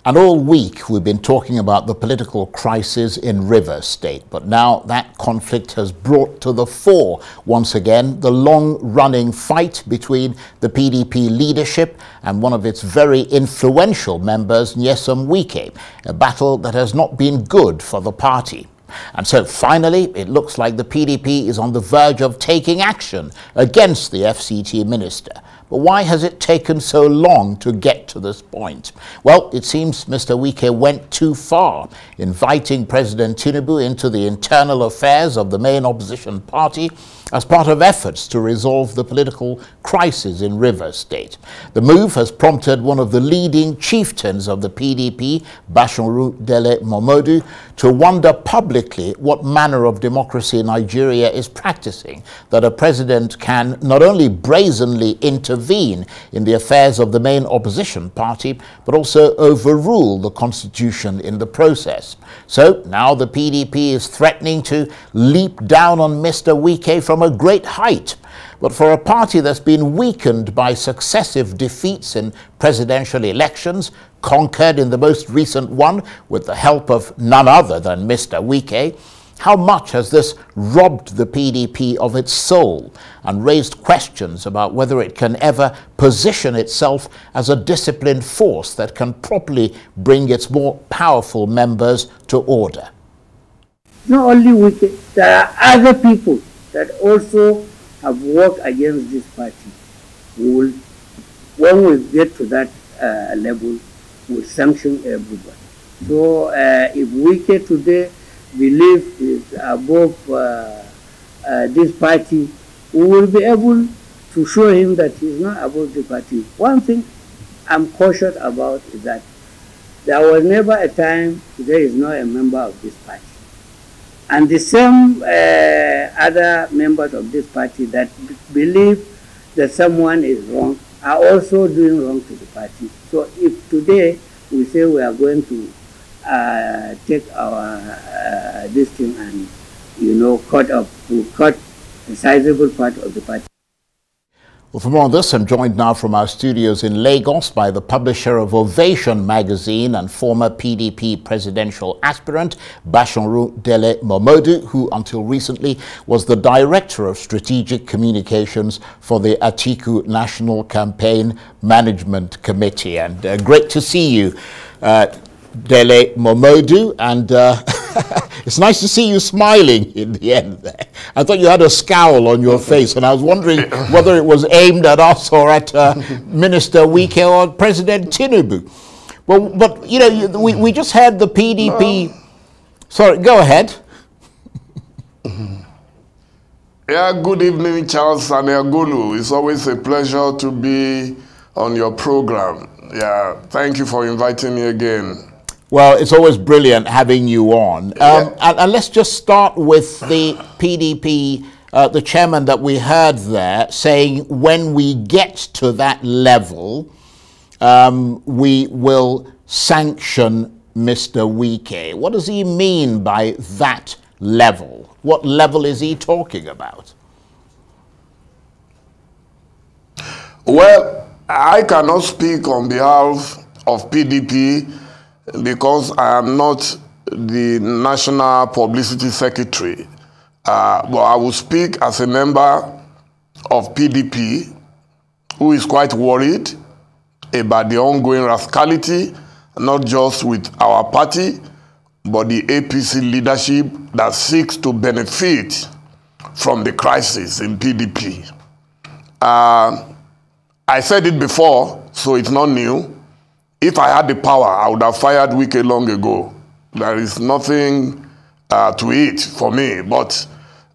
And all week we've been talking about the political crisis in Rivers State, but now that conflict has brought to the fore once again the long-running fight between the PDP leadership and one of its very influential members, Nyesom Wike, a battle that has not been good for the party. And so finally, it looks like the PDP is on the verge of taking action against the FCT minister. But why has it taken so long to get to this point? Well, it seems Mr. Wike went too far, inviting President Tinubu into the internal affairs of the main opposition party as part of efforts to resolve the political crisis in Rivers State. The move has prompted one of the leading chieftains of the PDP, Dele Momodu, to wonder publicly what manner of democracy Nigeria is practicing, that a president can not only brazenly intervene in the affairs of the main opposition party, but also overrule the constitution in the process. So now the PDP is threatening to leap down on Mr. Wike from a great height. But for a party that's been weakened by successive defeats in presidential elections, conquered in the most recent one with the help of none other than Mr. Wike, how much has this robbed the PDP of its soul and raised questions about whether it can ever position itself as a disciplined force that can properly bring its more powerful members to order? Not only Wike, there are other people that also have worked against this party. When we get to that level, we'll sanction everybody. So if Wike today believe is above this party, we will be able to show him that he's not above the party. One thing I'm cautious about is that there was never a time there is not a member of this party. And the same other members of this party that believe that someone is wrong are also doing wrong to the party. So if today we say we are going to take our this thing and, cut a sizable part of the party. Well, for more on this, I'm joined now from our studios in Lagos by the publisher of Ovation magazine and former PDP presidential aspirant, Dele Momodu, who until recently was the director of strategic communications for the Atiku National Campaign Management Committee. And great to see you, Dele Momodu, and it's nice to see you smiling in the end there. I thought you had a scowl on your face, and I was wondering whether it was aimed at us or at Minister Wike or President Tinubu. Well, but, we just had the PDP... Sorry, go ahead. Yeah, good evening, Charles Saneagolu. It's always a pleasure to be on your program. Yeah, thank you for inviting me again. Well, it's always brilliant having you on. And let's just start with the PDP, the chairman that we heard there saying when we get to that level, we will sanction Mr. Wike. What does he mean by that level? What level is he talking about? Well, I cannot speak on behalf of PDP because I am not the National Publicity Secretary. But I will speak as a member of PDP who is quite worried about the ongoing rascality, not just with our party, but the APC leadership that seeks to benefit from the crisis in PDP. I said it before, so it's not new. If I had the power, I would have fired Wike long ago. There is nothing to it for me, but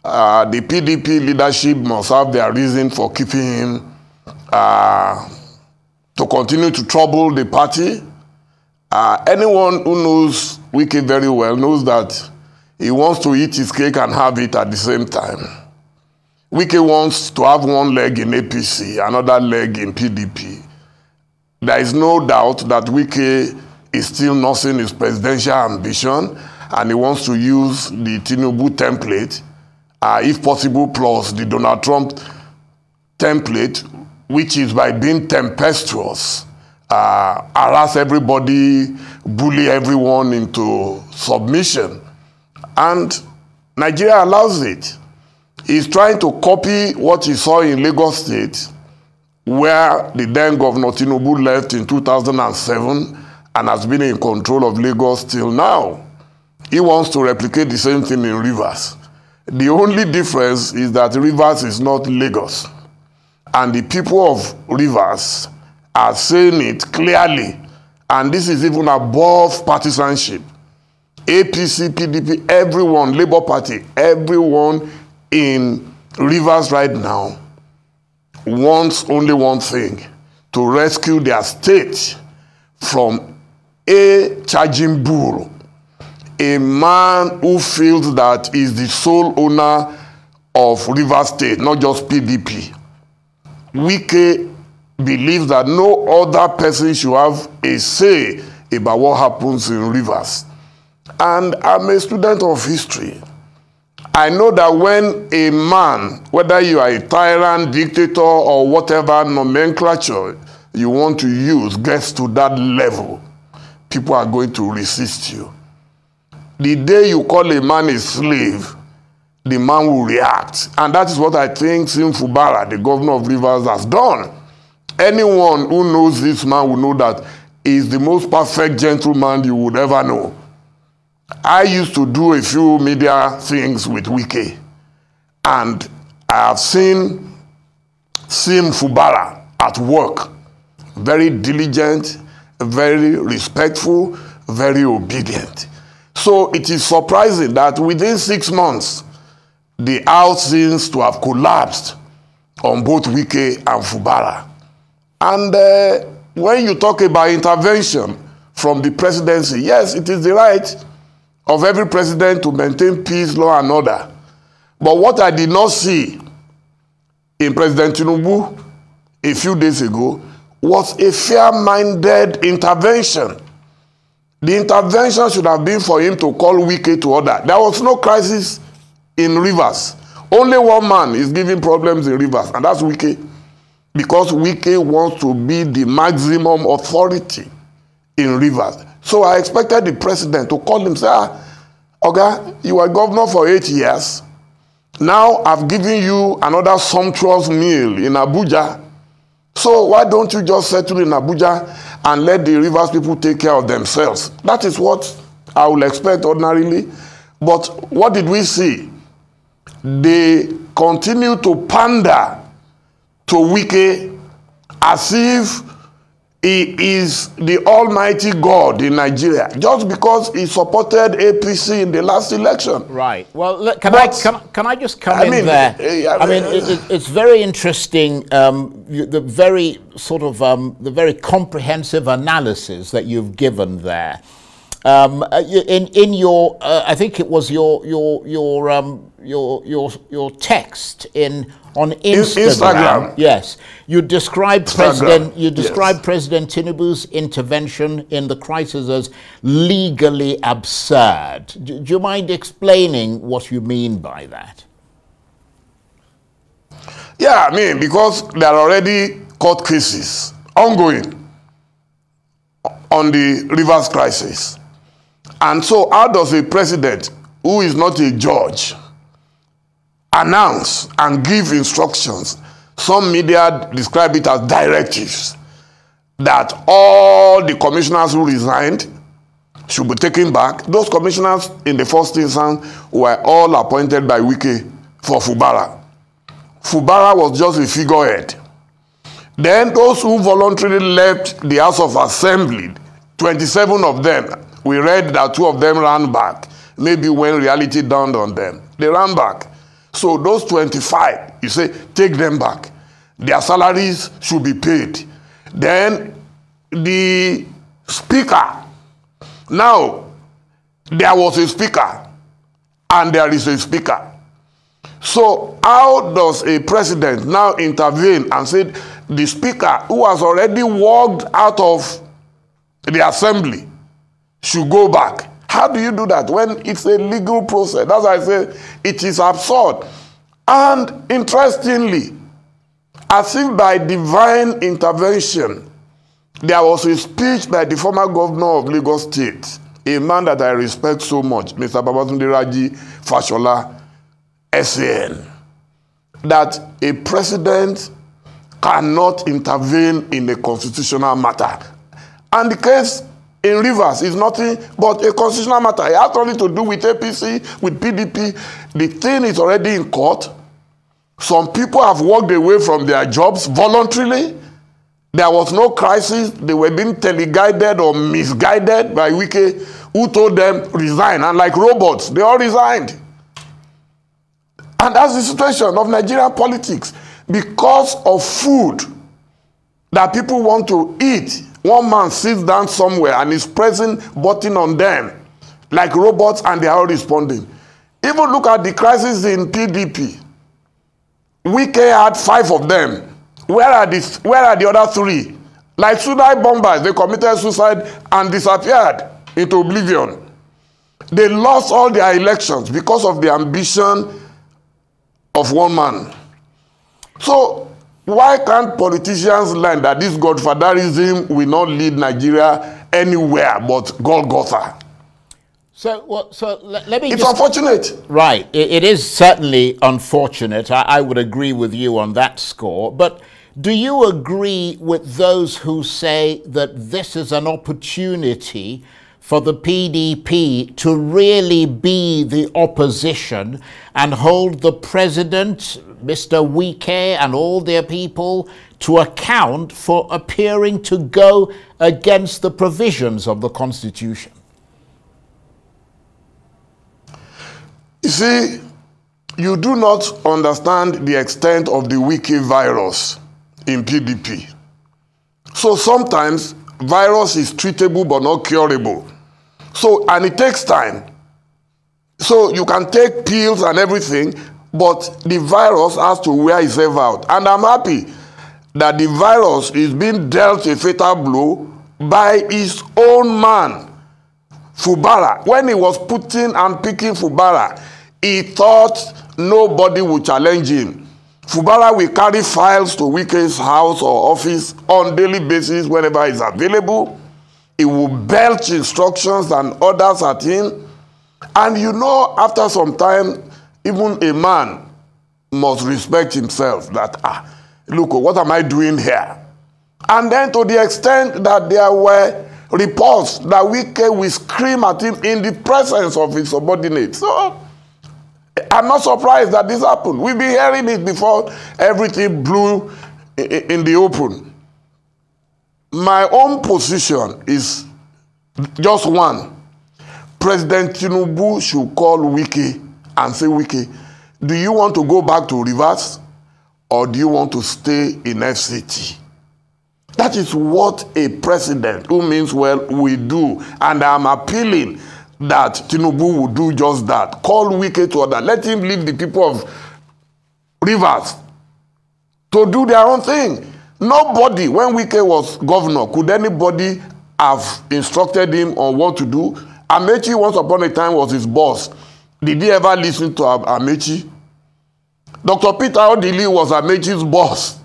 the PDP leadership must have their reason for keeping him to continue to trouble the party. Anyone who knows Wike very well knows that he wants to eat his cake and have it at the same time. Wike wants to have one leg in APC, another leg in PDP. There is no doubt that Wike is still nursing his presidential ambition, and he wants to use the Tinubu template, if possible, plus the Donald Trump template, which is by being tempestuous harass everybody, bully everyone into submission. And Nigeria allows it. He's trying to copy what he saw in Lagos State, where the then Governor Tinubu left in 2007 and has been in control of Lagos till now. He wants to replicate the same thing in Rivers. The only difference is that Rivers is not Lagos. And the people of Rivers are saying it clearly. And this is even above partisanship. APC, PDP, everyone, Labour Party, everyone in Rivers right now wants only one thing: to rescue their state from a charging bull, a man who feels that is the sole owner of Rivers State, not just PDP. Wike believes that no other person should have a say about what happens in Rivers. And I'm a student of history. I know that when a man, whether you are a tyrant, dictator, or whatever nomenclature you want to use, gets to that level, people are going to resist you. The day you call a man a slave, the man will react. And that is what I think Sim Fubara, the governor of Rivers, has done. Anyone who knows this man will know that he is the most perfect gentleman you would ever know. I used to do a few media things with Wike, and I have seen Sim Fubara at work. Very diligent, very respectful, very obedient. So it is surprising that within 6 months, the house seems to have collapsed on both Wike and Fubara. And when you talk about intervention from the presidency, yes, it is the right of every president to maintain peace, law, and order. But what I did not see in President Tinubu a few days ago was a fair-minded intervention. The intervention should have been for him to call Wike to order. There was no crisis in Rivers. Only one man is giving problems in Rivers, and that's Wike. Because Wike wants to be the maximum authority in Rivers. So I expected the president to call him, say, Oga, you were governor for 8 years. Now I've given you another sumptuous meal in Abuja. So why don't you just settle in Abuja and let the Rivers people take care of themselves? That is what I will expect ordinarily. But what did we see? They continue to pander to Wike as if he is the almighty God in Nigeria, just because he supported APC in the last election. Right. Well, look, can I just come in there? It's very interesting. The very sort of the very comprehensive analysis that you've given there. In your, I think it was your text on Instagram. Yes, you described President Tinubu's intervention in the crisis as legally absurd. Do you mind explaining what you mean by that? Yeah, I mean, because there are already court cases ongoing on the Rivers crisis. And so how does a president who is not a judge announce and give instructions? Some media describe it as directives, that all the commissioners who resigned should be taken back. Those commissioners in the first instance were all appointed by Wike for Fubara. Fubara was just a figurehead. Then those who voluntarily left the House of Assembly, 27 of them, we read that 2 of them ran back. Maybe when reality dawned on them, they ran back. So those 25, you say, take them back. Their salaries should be paid. Then the speaker. Now, there was a speaker, and there is a speaker. So how does a president now intervene and say the speaker, who has already walked out of the assembly, should go back? How do you do that when it's a legal process? That's why I say it is absurd. And interestingly, as if by divine intervention, there was a speech by the former governor of Lagos State, a man that I respect so much, Mr. Babatunde Raji Fashola, SAN, that a president cannot intervene in a constitutional matter. And the case in Rivers is nothing but a constitutional matter. It has nothing to do with APC, with PDP. The thing is already in court. Some people have walked away from their jobs voluntarily. There was no crisis. They were being teleguided or misguided by Wike, who told them resign. And like robots, they all resigned. And that's the situation of Nigerian politics. Because of food that people want to eat, one man sits down somewhere and is pressing button on them like robots, and they are all responding. Even look at the crisis in PDP. Wike had 5 of them. Where are the other 3? Like suicide bombers, they committed suicide and disappeared into oblivion. They lost all their elections because of the ambition of one man. So why can't politicians learn that this godfatherism will not lead Nigeria anywhere but Golgotha? So let me It's unfortunate. Right. It is certainly unfortunate. I would agree with you on that score. But do you agree with those who say that this is an opportunity for the PDP to really be the opposition and hold the president, Mr. Wike, and all their people to account for appearing to go against the provisions of the Constitution? You see, you do not understand the extent of the Wike virus in PDP. So sometimes virus is treatable but not curable. So, and it takes time. So you can take pills and everything, but the virus has to wear itself out. And I'm happy that the virus is being dealt a fatal blow by his own man, Fubara. When he was putting and picking Fubara, he thought nobody would challenge him. Fubara will carry files to Wike's house or office on daily basis whenever he's available. He will belch instructions and orders at him. And you know, after some time, even a man must respect himself that, look, what am I doing here? And then to the extent that there were reports that Wike will scream at him in the presence of his subordinates. So I'm not surprised that this happened. We've been hearing it before everything blew in the open. My own position is just one. President Tinubu should call Wike and say, Wike, do you want to go back to Rivers or do you want to stay in FCT? That is what a president who means well will do. And I'm appealing that Tinubu will do just that. Call Wike to order. Let him leave the people of Rivers to do their own thing. Nobody, when Wike was governor, could anybody have instructed him on what to do? Amechi once upon a time was his boss. Did he ever listen to Amechi? Dr. Peter Odili was Amechi's boss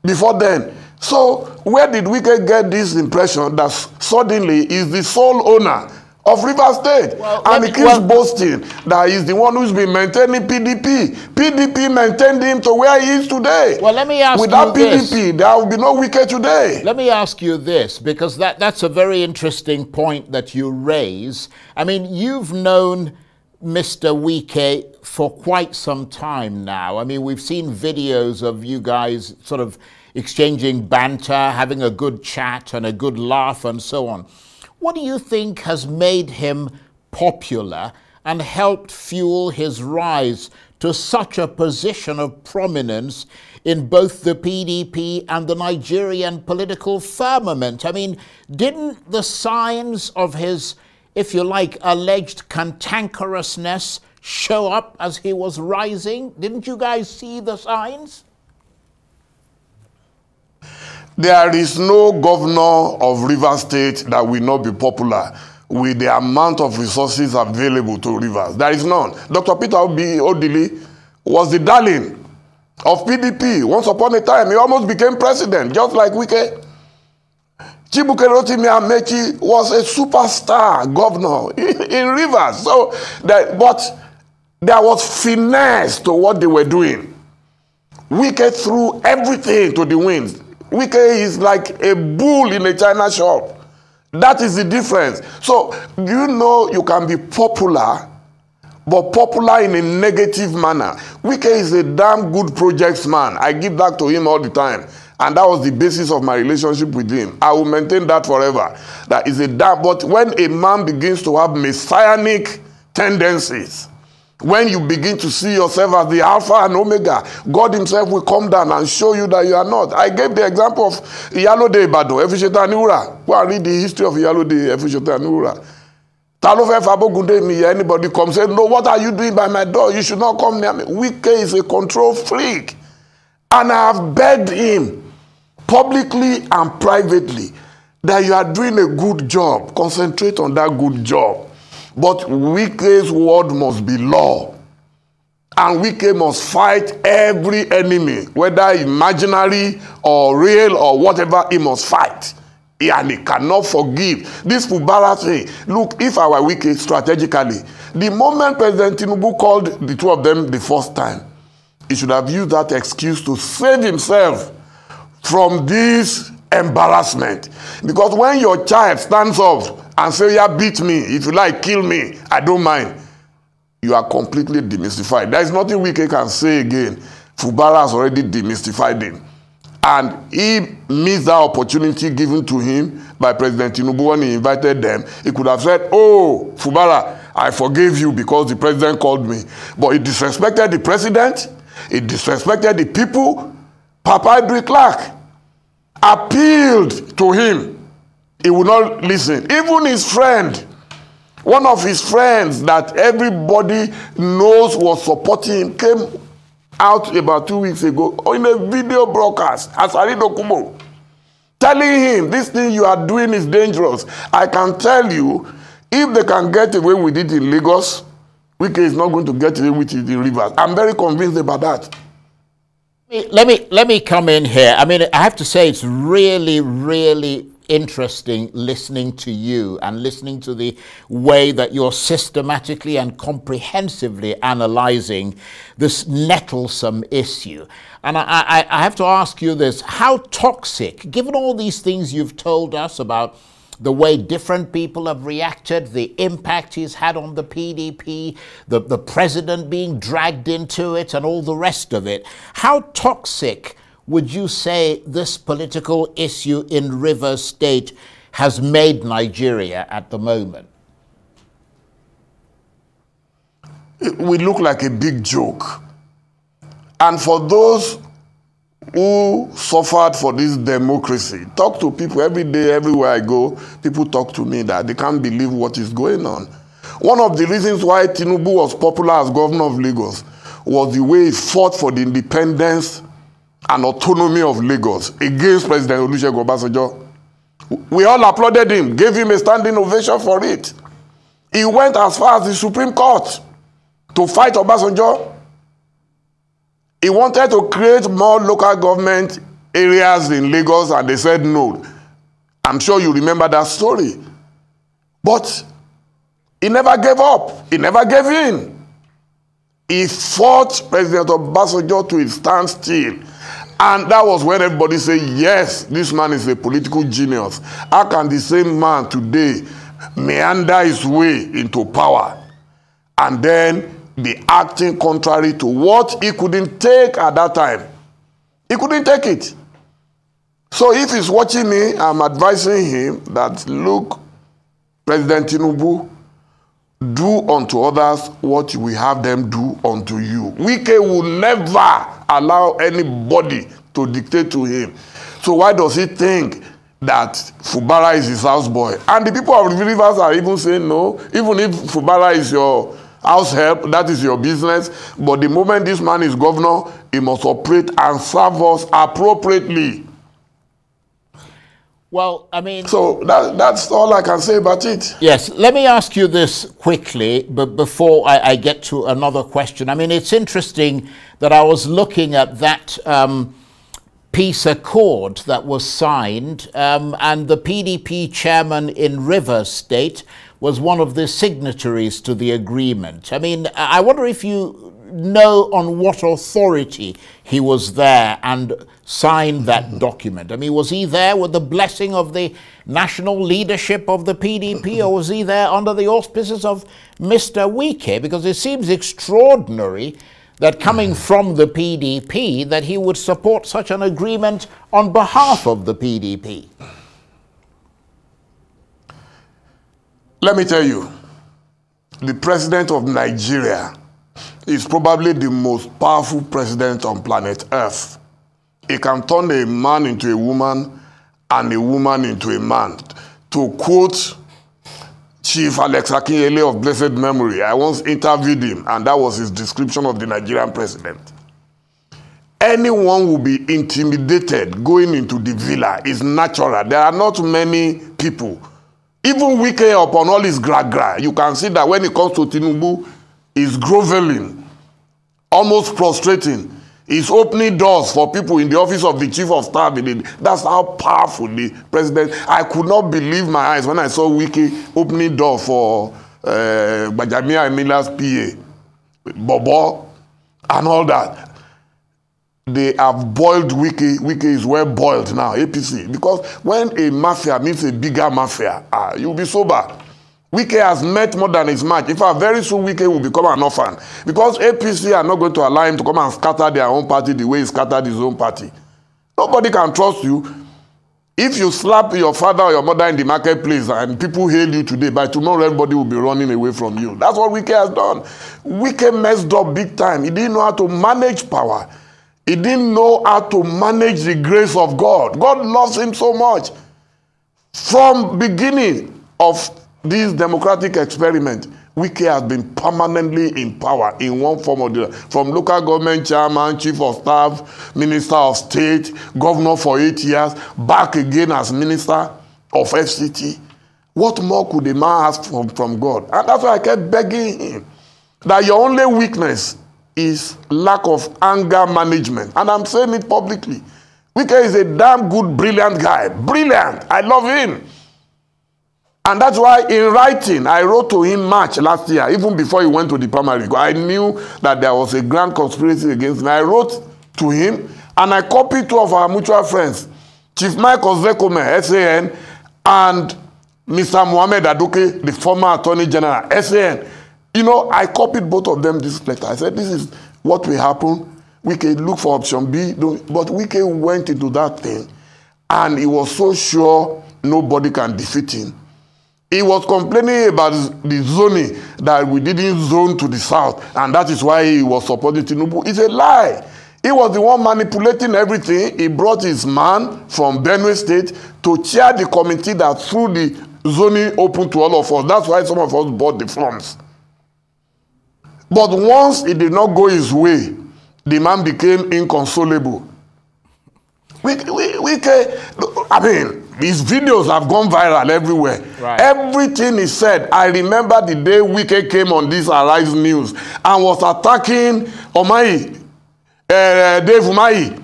before then. So where did Wike get this impression that suddenly is the sole owner of Rivers State? Well, and he keeps boasting that he's the one who's been maintaining PDP. PDP maintained him to where he is today. Well, let me ask Without you PDP, this. There will be no Wike today. Let me ask you this, because that's a very interesting point that you raise. I mean, you've known Mr. Wike for quite some time now. I mean, we've seen videos of you guys sort of exchanging banter, having a good chat and a good laugh and so on. What do you think has made him popular and helped fuel his rise to such a position of prominence in both the PDP and the Nigerian political firmament? I mean, didn't the signs of his, if you like, alleged cantankerousness show up as he was rising? Didn't you guys see the signs? There is no governor of Rivers State that will not be popular with the amount of resources available to Rivers. There is none. Dr. Peter Odili was the darling of PDP. Once upon a time, he almost became president, just like Wike. Chibuke Rotimi Amechi was a superstar governor in Rivers. So, but there was finesse to what they were doing. Wike threw everything to the winds. Wike is like a bull in a china shop. That is the difference. So, you know you can be popular, but popular in a negative manner. Wike is a damn good projects man. I give that to him all the time. And that was the basis of my relationship with him. I will maintain that forever. That is a damn, but when a man begins to have messianic tendencies, when you begin to see yourself as the Alpha and Omega, God himself will come down and show you that you are not. I gave the example of Iyalode Ibadan, Efisheta Niwura. Go and read the history of Iyalode, Efisheta Niwura. Talofe Fabogunde mi, anybody comes and say, no, what are you doing by my door? You should not come near me. Wike is a control freak. And I have begged him, publicly and privately, that you are doing a good job. Concentrate on that good job. But Wike's word must be law. And Wike must fight every enemy, whether imaginary or real or whatever, he must fight. And he cannot forgive. This Fubara thing, look, if I were Wike strategically, the moment President Tinubu called the two of them the first time, he should have used that excuse to save himself from this embarrassment. Because when your child stands up and says, yeah, beat me, if you like, kill me, I don't mind, you are completely demystified. There is nothing Wike can say again. Fubara has already demystified him. And he missed that opportunity given to him by President Tinubu when he invited them. He could have said, oh, Fubara, I forgave you because the president called me. But he disrespected the president. He disrespected the people. Papa Edwin Clark appealed to him. He would not listen. Even his friend, one of his friends that everybody knows was supporting him, came out about 2 weeks ago in a video broadcast, Asari Dokumo, telling him, this thing you are doing is dangerous. I can tell you, if they can get away with it in Lagos, Wike is not going to get away with it in Rivers. I'm very convinced about that. Let me come in here. I mean, I have to say it's really, really interesting listening to you and listening to the way that you're systematically and comprehensively analyzing this nettlesome issue. And I have to ask you this: how toxic, given all these things you've told us about the way different people have reacted, the impact he's had on the PDP, the president being dragged into it and all the rest of it, how toxic would you say this political issue in Rivers State has made Nigeria at the moment? We look like a big joke. And for those who suffered for this democracy, talk to people every day, everywhere I go, people talk to me that they can't believe what is going on. One of the reasons why Tinubu was popular as governor of Lagos was the way he fought for the independence and autonomy of Lagos against President Olusegun Obasanjo. We all applauded him, gave him a standing ovation for it. He went as far as the Supreme Court to fight Obasanjo. He wanted to create more local government areas in Lagos, and they said no. I'm sure you remember that story. But he never gave up. He never gave in. He fought President Obasanjo to his standstill. And that was when everybody said, yes, this man is a political genius. How can the same man today meander his way into power and then be acting contrary to what he couldn't take at that time? He couldn't take it. So if he's watching me, I'm advising him that, look, President Tinubu, do unto others what we have them do unto you. Wike will never allow anybody to dictate to him. So why does he think that Fubara is his houseboy? And the people of the Rivers are even saying no. Even if Fubara is your house help, that is your business. But the moment this man is governor, he must operate and serve us appropriately. Well, I mean... So that's all I can say about it. Yes, let me ask you this quickly, but before I get to another question. I mean, it's interesting that I was looking at that peace accord that was signed, and the PDP chairman in Rivers State was one of the signatories to the agreement. I mean, I wonder if you know on what authority he was there and signed that document. I mean, was he there with the blessing of the national leadership of the PDP, or was he there under the auspices of Mr. Wike? Because it seems extraordinary that coming from the PDP, that he would support such an agreement on behalf of the PDP. Let me tell you, the president of Nigeria is probably the most powerful president on planet Earth. He can turn a man into a woman and a woman into a man. To quote Chief Alex Akinyele of blessed memory, I once interviewed him, and that was his description of the Nigerian president. Anyone will be intimidated going into the villa. It's natural. There are not many people. Even Wike, upon all his gra-gra, you can see that when it comes to Tinubu, he's groveling, almost prostrating. He's opening doors for people in the office of the chief of staff. That's how powerful the president. I could not believe my eyes when I saw Wike opening door for Bajamia Emila's PA, Bobo, and all that. They have boiled Wike. Wike is well boiled now, APC. Because when a mafia meets a bigger mafia, you'll be sober. Wike has met more than his match. In fact, very soon Wike will become an orphan. Because APC are not going to allow him to come and scatter their own party the way he scattered his own party. Nobody can trust you. If you slap your father or your mother in the marketplace and people hail you today, by tomorrow everybody will be running away from you. That's what Wike has done. Wike messed up big time. He didn't know how to manage power. He didn't know how to manage the grace of God. God loves him so much. From beginning of this democratic experiment, Wike has been permanently in power in one form or the other. From local government chairman, chief of staff, minister of state, governor for 8 years, back again as minister of FCT. What more could a man ask from God? And that's why I kept begging him that your only weakness is lack of anger management. And I'm saying it publicly. Wike is a damn good, brilliant guy. Brilliant. I love him. And that's why in writing, I wrote to him March last year, even before he went to the primary. I knew that there was a grand conspiracy against me. I wrote to him, and I copied two of our mutual friends, Chief Michael Zekome, SAN, and Mr. Mohamed Aduke, the former Attorney General, SAN. You know, I copied both of them this letter. I said, this is what will happen. Wike, look for option B. But Wike went into that thing, and he was so sure nobody can defeat him. He was complaining about the zoning, that we didn't zone to the south, and that is why he was supporting Tinubu. It's a lie. He was the one manipulating everything. He brought his man from Benue State to chair the committee that threw the zoning open to all of us. That's why some of us bought the forms. But once it did not go his way, the man became inconsolable. I mean, his videos have gone viral everywhere. Right. Everything he said. I remember the day Wike came on this Arise News and was attacking Dave Umahi,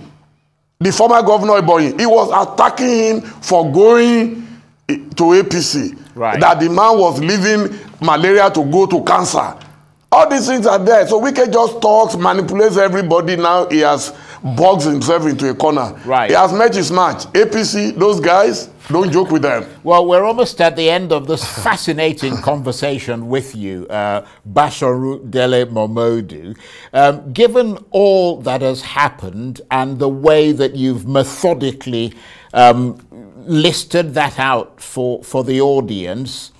the former governor of Ebonyi. He was attacking him for going to APC. Right. That the man was leaving malaria to go to cancer. All these things are there. So Wike just talks, manipulates everybody. Now he has boxed himself into a corner. Right. He has met his match. APC, those guys, don't joke with them. Well, we're almost at the end of this fascinating conversation with you, Basharu Dele Momodu. Given all that has happened and the way that you've methodically listed that out for the audience,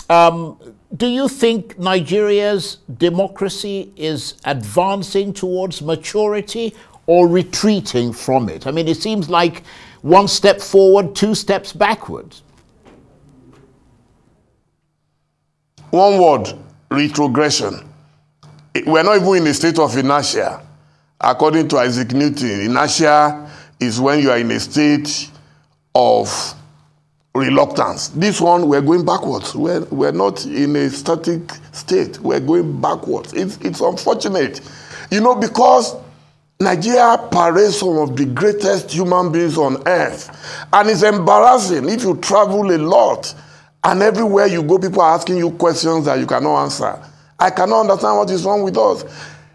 do you think Nigeria's democracy is advancing towards maturity or retreating from it? I mean, it seems like one step forward, two steps backwards. One word, retrogression. We're not even in a state of inertia. According to Isaac Newton, inertia is when you are in a state of reluctance. This one, we're going backwards. We're not in a static state. We're going backwards. It's unfortunate. You know, because Nigeria parades some of the greatest human beings on earth. And it's embarrassing if you travel a lot and everywhere you go, people are asking you questions that you cannot answer. I cannot understand what is wrong with us.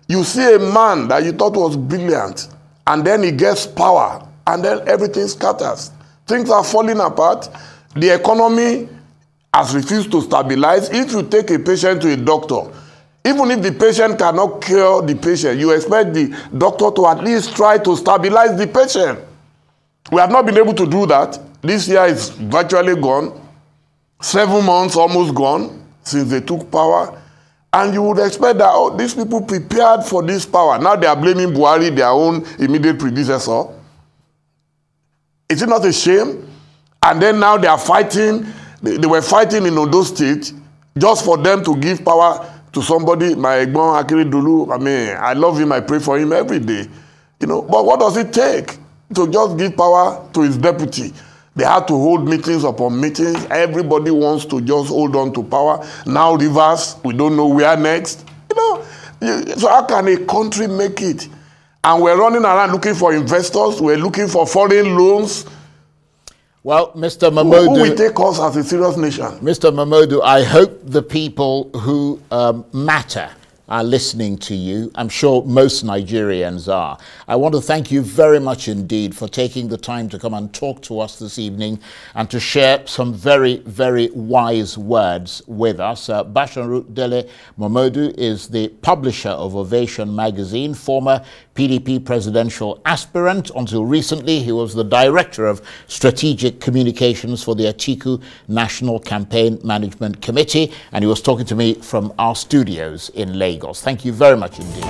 You see a man that you thought was brilliant, and then he gets power, and then everything scatters. Things are falling apart. The economy has refused to stabilize. If you take a patient to a doctor, even if the patient cannot cure the patient, you expect the doctor to at least try to stabilize the patient. We have not been able to do that. This year is virtually gone. 7 months almost gone since they took power. And you would expect that, oh, these people prepared for this power. Now they are blaming Buhari, their own immediate predecessor. Is it not a shame? And then now they are fighting. They were fighting in Ondo State just for them to give power to somebody. My Egbon Akeredolu, I mean, I love him. I pray for him every day. You know, but what does it take to just give power to his deputy? They had to hold meetings upon meetings. Everybody wants to just hold on to power. Now Rivers, we don't know where next. You know, so how can a country make it? And we're running around looking for investors. We're looking for foreign loans. Well, Mr. Momodu, who will take us as a serious nation? Mr. Momodu, I hope the people who matter are listening to you. I'm sure most Nigerians are. I want to thank you very much indeed for taking the time to come and talk to us this evening and to share some very, very wise words with us. Basharu Dele Momodu is the publisher of Ovation magazine, former PDP presidential aspirant. Until recently, he was the director of strategic communications for the Atiku National Campaign Management Committee, and he was talking to me from our studios in Lagos. Thank you very much indeed.